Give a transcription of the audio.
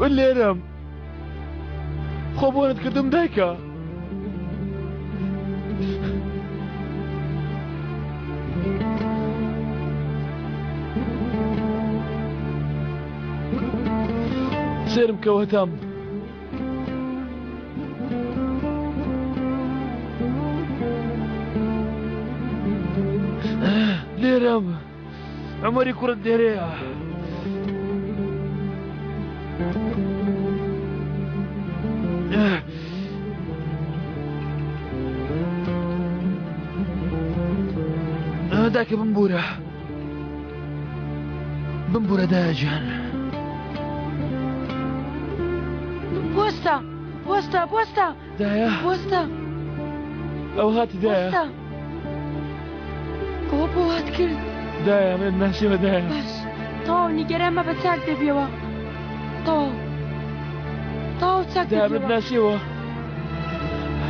لێرەم خۆ بۆنت کردم دایکە سێرم کەوتەم لێرەم عمەری کوڕت دێرەیە دایکە بمبورە دایە گیان بۆستە دایە بۆستە ئەو هاتی دایە ئەوە بۆ هات کرد دایە من ناسیوە دایە باش تەواو نیگەران مەبە چاک دەبیەوە تەواو چاک دایە من دەبیەوە ناسیوە